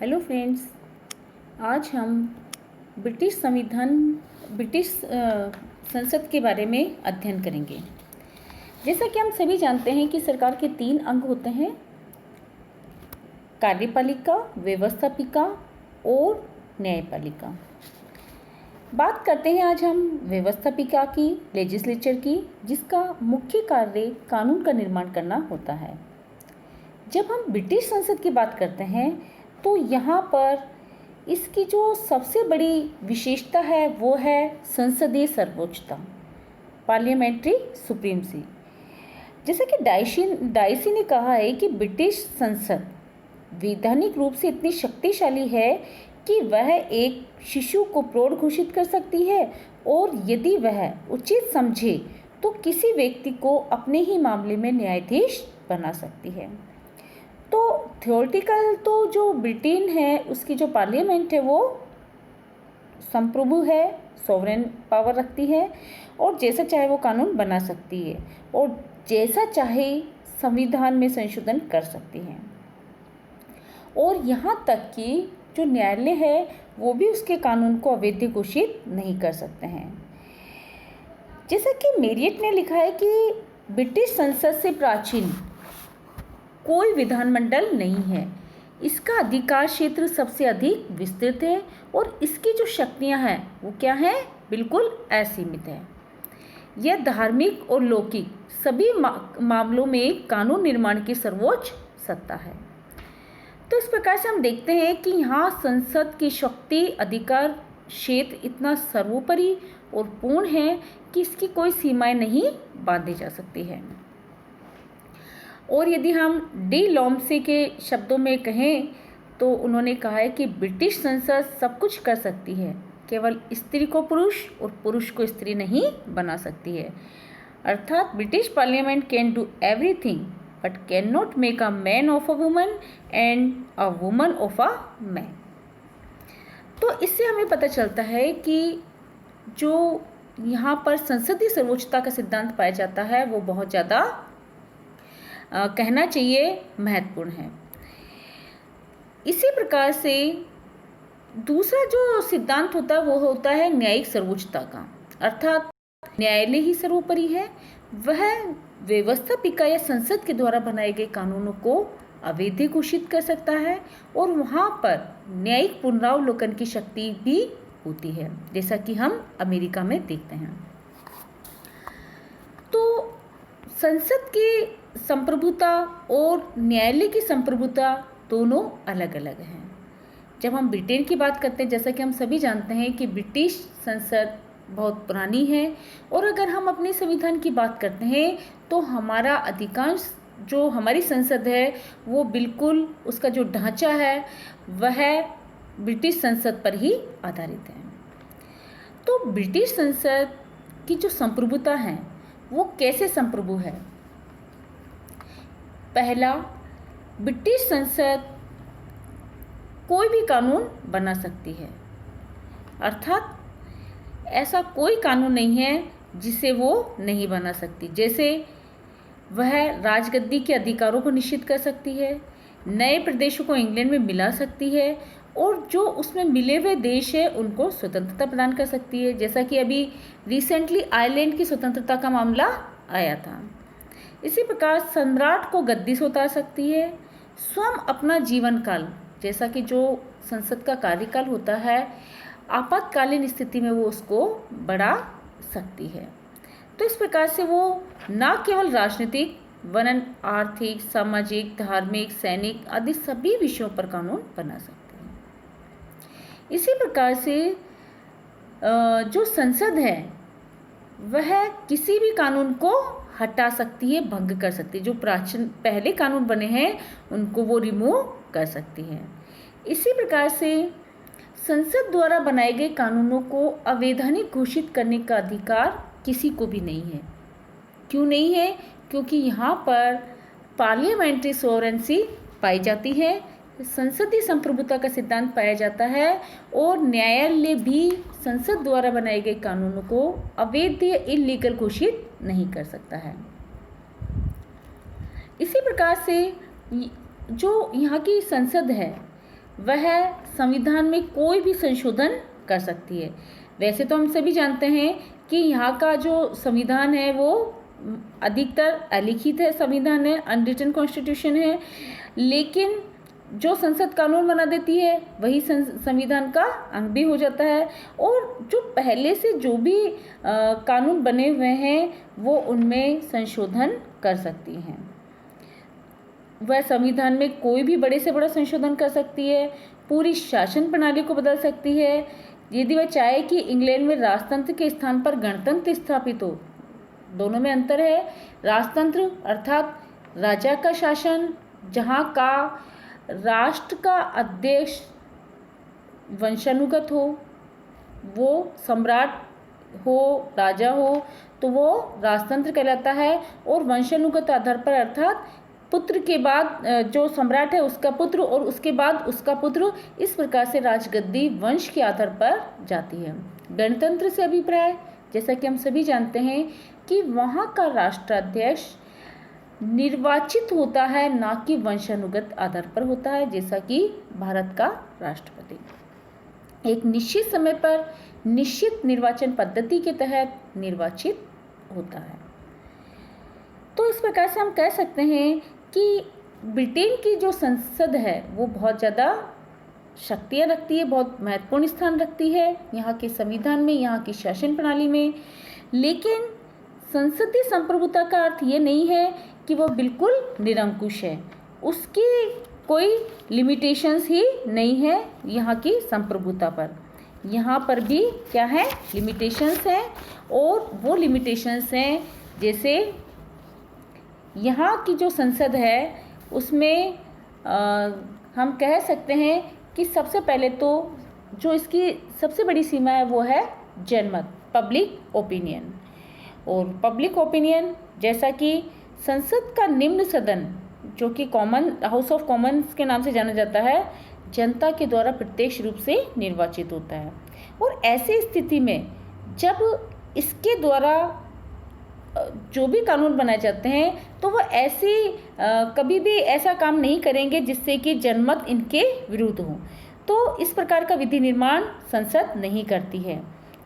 Hello friends, आज हम British संसद के बारे में अध्ययन करेंगे। जैसा कि हम सभी जानते हैं कि सरकार के 3 अंग होते हैं, कार्यपालिका, व्यवस्थापिका और न्यायपालिका। बात करते हैं आज हम व्यवस्थापिका की, लेजिस्लेचर की, जिसका मुख्य कार्य कानून का निर्माण करना होता है। जब हम ब्रिटिश संसद की बात करते हैं तो यहाँ पर इसकी जो सबसे बड़ी विशेषता है वो है संसदीय सर्वोच्चता, पार्लियामेंट्री सुप्रीमसी। जैसे कि डाइसी ने कहा है कि ब्रिटिश संसद वैधानिक रूप से इतनी शक्तिशाली है कि वह एक शिशु को प्रौढ़ घोषित कर सकती है और यदि वह उचित समझे तो किसी व्यक्ति को अपने ही मामले में न्यायाधीश बना सकती है। तो थ्योरेटिकल तो जो ब्रिटेन है उसकी जो पार्लियामेंट है वो संप्रभु है, सॉवरेन पावर रखती है और जैसा चाहे वो कानून बना सकती है और जैसा चाहे संविधान में संशोधन कर सकती है। और यहाँ तक कि जो न्यायालय है वो भी उसके कानून को अवैध घोषित नहीं कर सकते हैं। जैसा कि मेरियट ने लिखा है कि ब्रिटिश संसद से प्राचीन कोई विधानमंडल नहीं है, इसका अधिकार क्षेत्र सबसे अधिक विस्तृत है और इसकी जो शक्तियां हैं वो क्या हैं, बिल्कुल असीमित है। यह धार्मिक और लौकिक सभी मामलों में कानून निर्माण की सर्वोच्च सत्ता है। तो इस प्रकार से हम देखते हैं कि यहाँ संसद की शक्ति, अधिकार क्षेत्र इतना सर्वोपरि और पूर्ण है कि इसकी कोई सीमाएं नहीं बांधी जा सकती है। और यदि हम डी लॉम्से के शब्दों में कहें तो उन्होंने कहा है कि ब्रिटिश संसद सब कुछ कर सकती है, केवल स्त्री को पुरुष और पुरुष को स्त्री नहीं बना सकती है। अर्थात British parliament can do everything but can not make a man of a woman and a woman of a man. तो इससे हमें पता चलता है कि जो यहाँ पर संसदीय सर्वोच्चता का सिद्धांत पाया जाता है वो बहुत ज़्यादा कहना चाहिए महत्वपूर्ण है। इसी प्रकार से दूसरा जो सिद्धांत होता है वो होता है न्यायिक सर्वोच्चता का, अर्थात न्यायालय ही सर्वोपरि है। वह व्यवस्थापिका या संसद के द्वारा बनाए गए कानूनों को अवैध घोषित कर सकता है और वहाँ पर न्यायिक पुनरावलोकन की शक्ति भी होती है, जैसा कि हम अमेरिका में देखते हैं। तो संसद की संप्रभुता और न्यायालय की संप्रभुता दोनों अलग अलग हैं। जब हम ब्रिटेन की बात करते हैं, जैसा कि हम सभी जानते हैं कि ब्रिटिश संसद बहुत पुरानी है और अगर हम अपने संविधान की बात करते हैं तो हमारा अधिकांश जो हमारी संसद है वो बिल्कुल उसका जो ढांचा है वह ब्रिटिश संसद पर ही आधारित है। तो ब्रिटिश संसद की जो संप्रभुता है वो कैसे संप्रभु है? पहला, ब्रिटिश संसद कोई भी कानून बना सकती है, अर्थात ऐसा कोई कानून नहीं है जिसे वो नहीं बना सकती। जैसे वह राजगद्दी के अधिकारों को निश्चित कर सकती है, नए प्रदेशों को इंग्लैंड में मिला सकती है और जो उसमें मिले हुए देश है उनको स्वतंत्रता प्रदान कर सकती है। जैसा कि अभी रिसेंटली आयरलैंड की स्वतंत्रता का मामला आया था। इसी प्रकार सम्राट को गद्दी से उतार सकती है, स्वयं अपना जीवन काल, जैसा कि जो संसद का कार्यकाल होता है, आपातकालीन स्थिति में वो उसको बढ़ा सकती है। तो इस प्रकार से वो न केवल राजनीतिक वरन आर्थिक, सामाजिक, धार्मिक, सैनिक आदि सभी विषयों पर कानून बना सकते हैं। इसी प्रकार से जो संसद है वह किसी भी कानून को हटा सकती है, भंग कर सकती है। जो प्राचीन पहले कानून बने हैं उनको वो रिमूव कर सकती है। इसी प्रकार से संसद द्वारा बनाए गए कानूनों को अवैधानिक घोषित करने का अधिकार किसी को भी नहीं है। क्यों नहीं है? क्योंकि यहाँ पर पार्लियामेंट्री सोवरेंसी पाई जाती है, संसदीय संप्रभुता का सिद्धांत पाया जाता है और न्यायालय भी संसद द्वारा बनाए गए कानूनों को अवैध या इल्लीगल घोषित नहीं कर सकता है। इसी प्रकार से जो यहाँ की संसद है वह संविधान में कोई भी संशोधन कर सकती है। वैसे तो हम सभी जानते हैं कि यहाँ का जो संविधान है वो अधिकतर अलिखित है, संविधान है, अनरिटन कॉन्स्टिट्यूशन है, लेकिन जो संसद कानून बना देती है वही संविधान का अंग भी हो जाता है, और जो पहले से जो भी कानून बने हुए हैं वो उनमें संशोधन कर सकती हैं। वह संविधान में कोई भी बड़े से बड़ा संशोधन कर सकती है, पूरी शासन प्रणाली को बदल सकती है। यदि वह चाहे कि इंग्लैंड में राजतंत्र के स्थान पर गणतंत्र स्थापित हो, दोनों में अंतर है। राजतंत्र अर्थात राजा का शासन, जहाँ का राष्ट्र का अध्यक्ष वंशानुगत हो, वो सम्राट हो, राजा हो, तो वो राजतंत्र कहलाता है। और वंशानुगत आधार पर अर्थात पुत्र के बाद जो सम्राट है उसका पुत्र और उसके बाद उसका पुत्र, इस प्रकार से राजगद्दी वंश के आधार पर जाती है। गणतंत्र से अभिप्राय, जैसा कि हम सभी जानते हैं कि वहाँ का राष्ट्राध्यक्ष निर्वाचित होता है, ना कि वंशानुगत आधार पर होता है, जैसा कि भारत का राष्ट्रपति एक निश्चित समय पर निश्चित निर्वाचन पद्धति के तहत निर्वाचित होता है। तो इस प्रकार से हम कह सकते हैं कि ब्रिटेन की जो संसद है वो बहुत ज़्यादा शक्तियाँ रखती है, बहुत महत्वपूर्ण स्थान रखती है यहाँ के संविधान में, यहाँ की शासन प्रणाली में। लेकिन संसदीय संप्रभुता का अर्थ ये नहीं है कि वह बिल्कुल निरंकुश है, उसकी कोई लिमिटेशंस ही नहीं है यहाँ की संप्रभुता पर। यहाँ पर भी क्या है, लिमिटेशंस हैं, और वो लिमिटेशंस हैं जैसे यहाँ की जो संसद है उसमें हम कह सकते हैं कि सबसे पहले तो जो इसकी सबसे बड़ी सीमा है वो है जनमत, पब्लिक ओपिनियन। और पब्लिक ओपिनियन, जैसा कि संसद का निम्न सदन जो कि कॉमन हाउस ऑफ कॉमन्स के नाम से जाना जाता है, जनता के द्वारा प्रत्यक्ष रूप से निर्वाचित होता है। और ऐसी स्थिति में जब इसके द्वारा जो भी कानून बनाए जाते हैं तो वह ऐसी कभी भी ऐसा काम नहीं करेंगे जिससे कि जनमत इनके विरुद्ध हो। तो इस प्रकार का विधि निर्माण संसद नहीं करती है,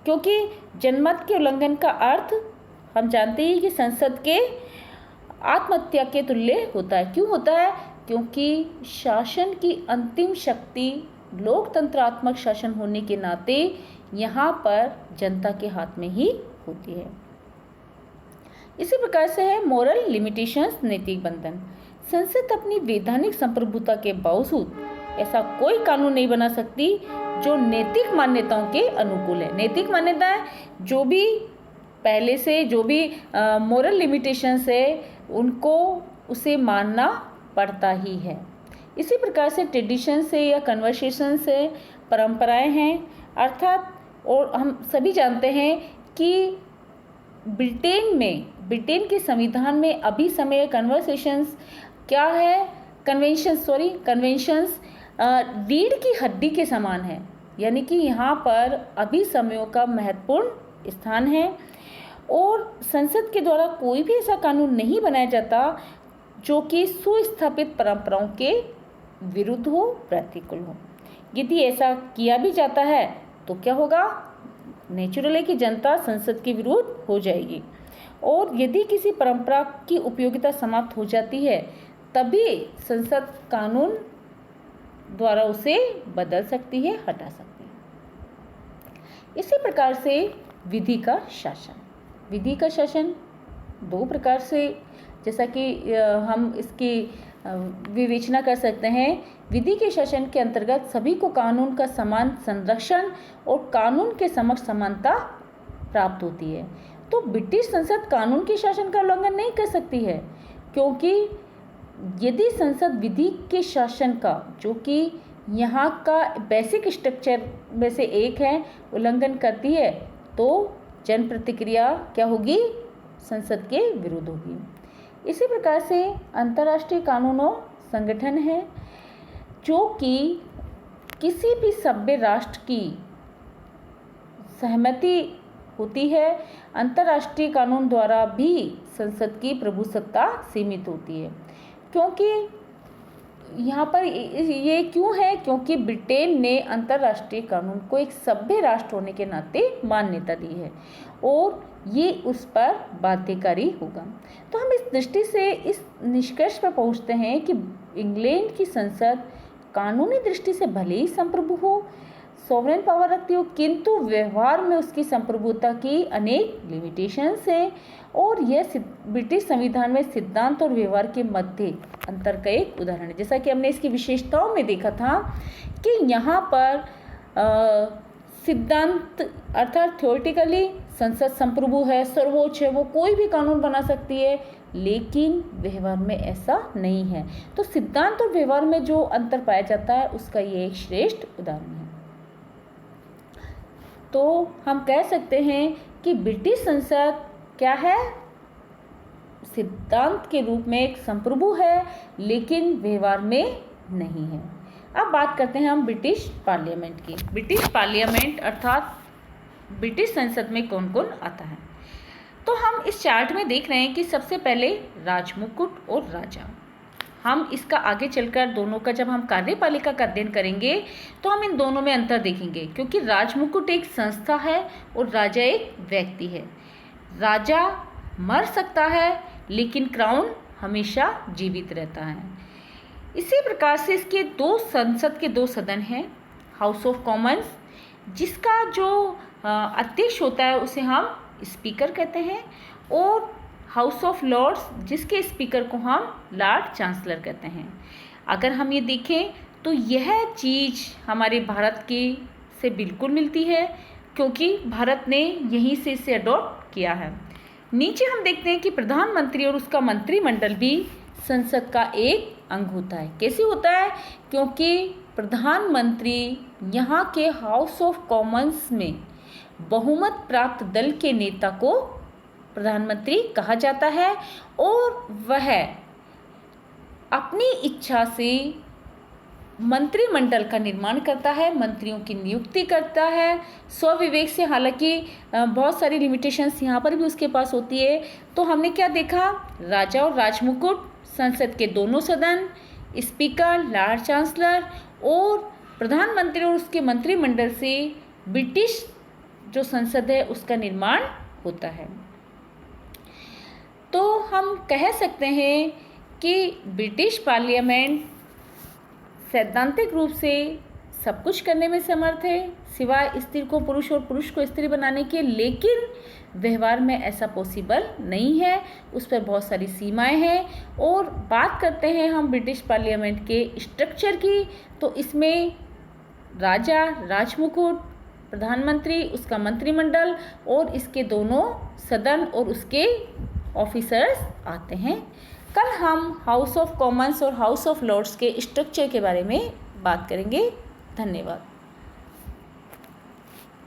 क्योंकि जनमत के उल्लंघन का अर्थ हम जानते हैं कि संसद के आत्महत्या के तुल्य होता है। क्यों होता है? क्योंकि शासन की अंतिम शक्ति लोकतंत्रात्मक शासन होने के नाते यहाँ पर जनता के हाथ में ही होती है। इसी प्रकार से है मोरल लिमिटेशंस, नैतिक बंधन। संसद अपनी वैधानिक संप्रभुता के बावजूद ऐसा कोई कानून नहीं बना सकती जो नैतिक मान्यताओं के अनुकूल है। नैतिक मान्यताएं जो भी पहले से जो भी मोरल लिमिटेशंस है उनको उसे मानना पड़ता ही है। इसी प्रकार से ट्रेडिशन से या कन्वर्सेशन से परंपराएं हैं, अर्थात और हम सभी जानते हैं कि ब्रिटेन के संविधान में अभी समय कन्वर्सेशंस क्या है, कन्वेंशंस रीढ़ की हड्डी के समान है, यानी कि यहाँ पर अभी समयों का महत्वपूर्ण स्थान है। और संसद के द्वारा कोई भी ऐसा कानून नहीं बनाया जाता जो कि सुस्थापित परंपराओं के विरुद्ध हो, प्रतिकूल हो। यदि ऐसा किया भी जाता है तो क्या होगा, नेचुरल है कि जनता संसद के विरुद्ध हो जाएगी। और यदि किसी परंपरा की उपयोगिता समाप्त हो जाती है तभी संसद कानून द्वारा उसे बदल सकती है, हटा सकती है। इसी प्रकार से विधि का शासन। विधि का शासन दो प्रकार से, जैसा कि हम इसकी विवेचना कर सकते हैं। विधि के शासन के अंतर्गत सभी को कानून का समान संरक्षण और कानून के समक्ष समानता प्राप्त होती है। तो ब्रिटिश संसद कानून के शासन का उल्लंघन नहीं कर सकती है, क्योंकि यदि संसद विधि के शासन का, जो कि यहाँ का बेसिक स्ट्रक्चर में से एक है, उल्लंघन करती है तो जन प्रतिक्रिया क्या होगी, संसद के विरुद्ध होगी। इसी प्रकार से अंतर्राष्ट्रीय कानूनों संगठन है जो कि किसी भी सभ्य राष्ट्र की सहमति होती है। अंतर्राष्ट्रीय कानून द्वारा भी संसद की प्रभुसत्ता सीमित होती है, क्योंकि यहाँ पर ये क्यों है? क्योंकि ब्रिटेन ने अंतर्राष्ट्रीय कानून को एक सभ्य राष्ट्र होने के नाते मान्यता दी है और ये उस पर बाध्यकारी होगा। तो हम इस दृष्टि से इस निष्कर्ष पर पहुँचते हैं कि इंग्लैंड की संसद कानूनी दृष्टि से भले ही संप्रभु हो, सॉवरेन पावर रखती हो, किंतु व्यवहार में उसकी संप्रभुता की अनेक लिमिटेशंस हैं और यह ब्रिटिश संविधान में सिद्धांत और व्यवहार के मध्य अंतर का एक उदाहरण है। जैसा कि हमने इसकी विशेषताओं में देखा था कि यहाँ पर सिद्धांत अर्थात थ्योरेटिकली संसद संप्रभु है, सर्वोच्च है, वो कोई भी कानून बना सकती है, लेकिन व्यवहार में ऐसा नहीं है। तो सिद्धांत और व्यवहार में जो अंतर पाया जाता है उसका ये एक श्रेष्ठ उदाहरण है। तो हम कह सकते हैं कि ब्रिटिश संसद क्या है? सिद्धांत के रूप में एक संप्रभु है, लेकिन व्यवहार में नहीं है। अब बात करते हैं हम ब्रिटिश पार्लियामेंट की। ब्रिटिश पार्लियामेंट अर्थात ब्रिटिश संसद में कौन कौन आता है? तो हम इस चार्ट में देख रहे हैं कि सबसे पहले राजमुकुट और राजा। हम इसका आगे चलकर दोनों का जब हम कार्यपालिका का अध्ययन करेंगे तो हम इन दोनों में अंतर देखेंगे, क्योंकि राजमुकुट एक संस्था है और राजा एक व्यक्ति है। राजा मर सकता है लेकिन क्राउन हमेशा जीवित रहता है। इसी प्रकार से इसके संसद के दो सदन हैं। हाउस ऑफ कॉमन्स जिसका जो अध्यक्ष होता है उसे हम स्पीकर कहते हैं, और हाउस ऑफ लॉर्ड्स जिसके स्पीकर को हम लॉर्ड चांसलर कहते हैं। अगर हम ये देखें तो यह चीज़ हमारे भारत के से बिल्कुल मिलती है, क्योंकि भारत ने यहीं से इसे अडॉप्ट किया है। नीचे हम देखते हैं कि प्रधानमंत्री और उसका मंत्रिमंडल भी संसद का एक अंग होता है। कैसे होता है? क्योंकि प्रधानमंत्री यहाँ के हाउस ऑफ कॉमन्स में बहुमत प्राप्त दल के नेता को प्रधानमंत्री कहा जाता है और वह अपनी इच्छा से मंत्रिमंडल का निर्माण करता है, मंत्रियों की नियुक्ति करता है स्वविवेक से। हालांकि बहुत सारी लिमिटेशंस यहाँ पर भी उसके पास होती है। तो हमने क्या देखा? राजा और राजमुकुट, संसद के दोनों सदन, स्पीकर, लॉर्ड चांसलर और प्रधानमंत्री और उसके मंत्रिमंडल से ब्रिटिश जो संसद है उसका निर्माण होता है। तो हम कह सकते हैं कि ब्रिटिश पार्लियामेंट सैद्धांतिक रूप से सब कुछ करने में समर्थ है सिवाय स्त्री को पुरुष और पुरुष को स्त्री बनाने के, लेकिन व्यवहार में ऐसा पॉसिबल नहीं है, उस पर बहुत सारी सीमाएं हैं। और बात करते हैं हम ब्रिटिश पार्लियामेंट के स्ट्रक्चर की, तो इसमें राजा, राजमुकुट, प्रधानमंत्री, उसका मंत्रिमंडल और इसके दोनों सदन और उसके ऑफिसर्स आते हैं। कल हम हाउस ऑफ कॉमन्स और हाउस ऑफ लॉर्ड्स के स्ट्रक्चर के बारे में बात करेंगे। धन्यवाद।